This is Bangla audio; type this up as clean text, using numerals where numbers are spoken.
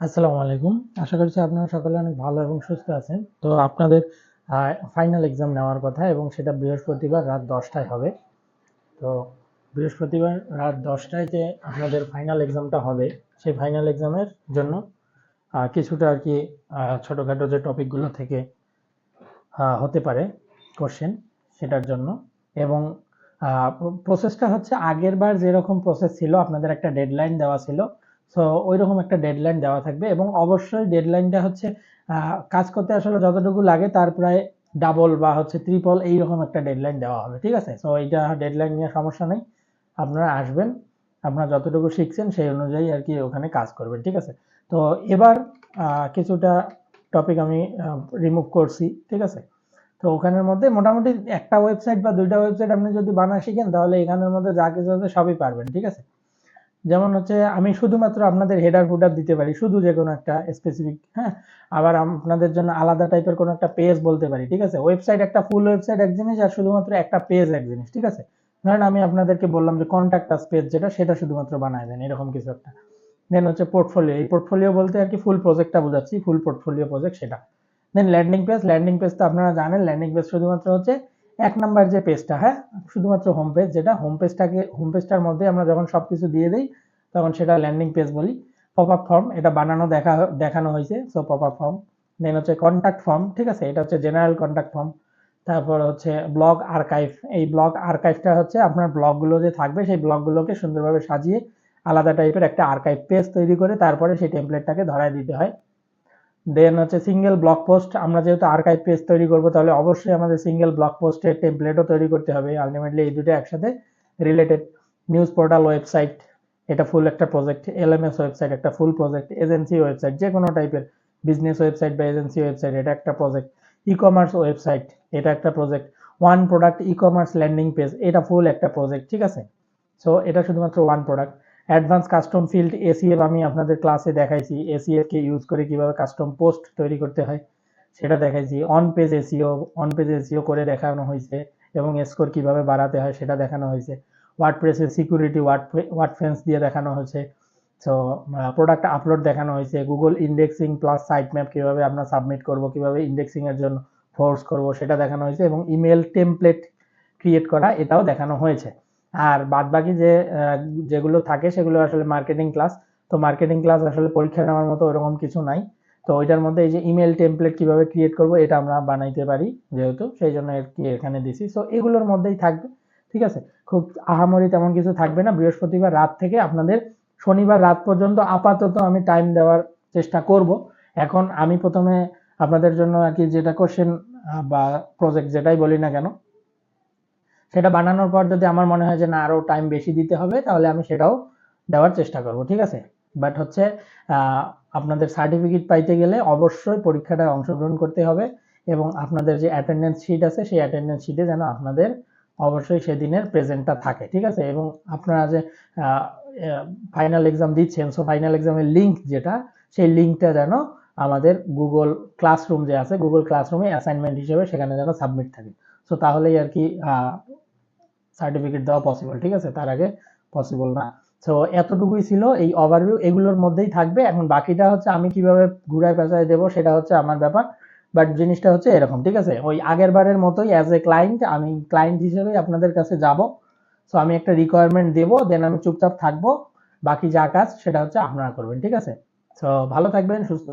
আসসালামু আলাইকুম। আশা করছি আপনারা সকলে অনেক ভালো এবং সুস্থ আছেন। তো আপনাদের ফাইনাল এক্সাম নেওয়ার কথা এবং সেটা বৃহস্পতিবার রাত 10টায় হবে। তো বৃহস্পতিবার রাত 10টায় যে আপনাদের ফাইনাল এক্সামটা হবে, সেই ফাইনাল এক্সামের জন্য কিছুটা আর কি ছোটোখাটো যে টপিকগুলো থেকে হতে পারে কোশ্চেন, সেটার জন্য। এবং প্রসেসটা হচ্ছে আগের বার যেরকম প্রসেস ছিল, আপনাদের একটা ডেডলাইন দেওয়া ছিল। সো ওই রকম একটা ডেডলাইন দেওয়া থাকবে এবং অবশ্যই ডেডলাইনটা হচ্ছে কাজ করতে আসলে যতটুকু লাগে তার প্রায় ডাবল বা হচ্ছে ট্রিপল এইরকম একটা ডেডলাইন দেওয়া হবে, ঠিক আছে? সো এইটা ডেডলাইন নিয়ে সমস্যা নেই, আপনারা আসবেন, আপনারা যতটুকু শিখছেন সেই অনুযায়ী আর কি ওখানে কাজ করবেন, ঠিক আছে? তো এবার কিছুটা টপিক আমি রিমুভ করছি, ঠিক আছে? তো ওখানের মধ্যে মোটামুটি একটা ওয়েবসাইট বা দুইটা ওয়েবসাইট আপনি যদি বানা শিখেন তাহলে এখানের মধ্যে যা কিছু আছে সবই পারবেন, ঠিক আছে? যেমন হচ্ছে আমি শুধুমাত্র আপনাদের হেডার ফুটার দিতে পারি, শুধু যে কোনো একটা স্পেসিফিক, হ্যাঁ। আবার আপনাদের জন্য আলাদা টাইপের কোনো একটা পেজ বলতে পারি, ঠিক আছে? ওয়েবসাইট একটা ফুল ওয়েবসাইট এক জিনিস, আর শুধুমাত্র একটা পেজ এক জিনিস, ঠিক আছে? ধরেন আমি আপনাদেরকে বললাম যে কন্ট্যাক্ট আস পেজ যেটা, সেটা শুধুমাত্র বানায় দেন, এরকম কিছু একটা। দেন হচ্ছে পোর্টফোলিও, এই পোর্টফোলিও বলতে আর কি ফুল প্রজেক্টটা বোঝাচ্ছি, ফুল পোর্টফোলিও প্রজেক্ট সেটা। দেন ল্যান্ডিং পেজ, ল্যান্ডিং পেজ তো আপনারা জানেন, ল্যান্ডিং পেজ শুধুমাত্র হচ্ছে এক নাম্বার যে পেজটা, হ্যাঁ, শুধুমাত্র হোম পেজ, যেটা হোম পেজটার মধ্যে আমরা যখন সবকিছু দিয়ে দিই তখন সেটা ল্যান্ডিং পেজ বলি। পপ আপ ফর্ম, এটা বানানো দেখানো হয়েছে, সো পপ আপ ফর্ম। দেন হচ্ছে কন্ট্যাক্ট ফর্ম, ঠিক আছে, এটা হচ্ছে জেনারেল কন্ট্যাক্ট ফর্ম। তারপর হচ্ছে ব্লগ আর্কাইভ, এই ব্লগ আর্কাইভটা হচ্ছে আপনার ব্লগগুলো যে থাকবে সেই ব্লগগুলোকে সুন্দরভাবে সাজিয়ে আলাদা টাইপের একটা আর্কাইভ পেজ তৈরি করে তারপরে সেই টেমপ্লেটটাকে ধরায় দিতে হয়। দেন হচ্ছে সিঙ্গেল ব্লগ পোস্ট, আমরা যেহেতু আর্কাইভ পেজ তৈরি করব তাহলে অবশ্যই আমাদের সিঙ্গেল ব্লগ পোস্টের টেমপ্লেটও তৈরি করতে হবে। আলটিমেটলি এই দুটো একসাথে রিলেটেড। নিউজ পোর্টাল ওয়েবসাইট, এটা ফুল একটা প্রজেক্ট। এলএমএস ওয়েবসাইট একটা ফুল প্রজেক্ট। এজেন্সি ওয়েবসাইট, যে কোনো টাইপের বিজনেস ওয়েবসাইট বা এজেন্সি ওয়েবসাইট, এটা একটা প্রজেক্ট। ই কমার্স ওয়েবসাইট, এটা একটা project. One product e commerce landing page, এটা ফুল একটা প্রজেক্ট, ঠিক আছে? সো এটা শুধুমাত্র one product. Advance custom field ACF, আমি আপনাদের ক্লাসে দেখাইছি এসিএফ কে ইউজ করে কিভাবে কাস্টম পোস্ট তৈরি করতে হয়, সেটা দেখাইছি। অন পেজ এসিও, করে দেখানো হয়েছে এবং স্কোর কিভাবে বাড়াতে হয় সেটা দেখানো হয়েছে। ওয়ার্ডপ্রেসের সিকিউরিটি, ওয়ার্ডফ্রেন্স দিয়ে দেখানো হয়েছে। সো প্রোডাক্ট আপলোড দেখানো হয়েছে। Google indexing plus site map কিভাবে আমরা সাবমিট করব, কিভাবে ইন্ডেক্সিং এর জন্য ফোর্স করব সেটা দেখানো হয়েছে, এবং ইমেল টেমপ্লেট ক্রিয়েট করা এটাও দেখানো হয়েছে। আর বাদ বাকি যেগুলো থাকে সেগুলো আসলে মার্কেটিং ক্লাস। তো মার্কেটিং ক্লাস আসলে পরীক্ষা নেওয়ার মতো ওরকম কিছু নাই। তো ওইটার মধ্যে এই যে ইমেল টেমপ্লেট কিভাবে ক্রিয়েট করব এটা আমরা বানাইতে পারি, যেহেতু সেই জন্য এখানে দিছি। সো এগুলোর মধ্যেই থাকবে, ঠিক আছে? খুব আহামরি তেমন কিছু থাকবে না। বৃহস্পতিবার রাত থেকে আপনাদের শনিবার রাত পর্যন্ত আপাতত আমি টাইম দেওয়ার চেষ্টা করব। এখন আমি প্রথমে আপনাদের জন্য আর কি যেটা কোশ্চেন বা প্রজেক্ট যেটাই বলি না কেন, সেটা বানানোর পর যদি আমার মনে হয় যে না আরো টাইম বেশি দিতে হবে তাহলে আমি সেটাও দেওয়ার চেষ্টা করব, ঠিক আছে? বাট হচ্ছে আপনাদের সার্টিফিকেট পাইতে গেলে অবশ্যই পরীক্ষাটায় অংশগ্রহণ করতে হবে, এবং আপনাদের যে অ্যাটেন্ডেন্স শিট আছে সেই অ্যাটেন্ডেন্স শিটে যেন আপনাদের অবশ্যই সেদিনের প্রেজেন্টটা থাকে, ঠিক আছে? এবং আপনারা যে ফাইনাল এক্সাম দিচ্ছেন, সো ফাইনাল এক্সামের লিঙ্ক যেটা, সেই লিঙ্কটা যেন আমাদের গুগল ক্লাসরুম যে আছে, গুগল ক্লাসরুমে অ্যাসাইনমেন্ট হিসেবে সেখানে যেন সাবমিট থাকে। সো তাহলেই আর কি সার্টিফিকেট দেওয়া পসিবল, ঠিক আছে? তার আগে পসিবল না। সো এতটুকুই ছিল এই ওভারভিউ, এগুলোর মধ্যেই থাকবে। এখন বাকিটা হচ্ছে আমি কিভাবে ঘুরায় পেঁচায় দেবো সেটা হচ্ছে আমার ব্যাপার। বাট জিনিসটা হচ্ছে এরকম, ঠিক আছে? ওই আগের বারের মতোই অ্যাজ এ ক্লায়েন্ট, আমি ক্লায়েন্ট হিসেবেই আপনাদের কাছে যাব। সো আমি একটা রিকোয়ারমেন্ট দেবো, দেন আমি চুপচাপ থাকবো। বাকি যা কাজ সেটা হচ্ছে আপনারা করবেন, ঠিক আছে? সো ভালো থাকবেন, সুস্থ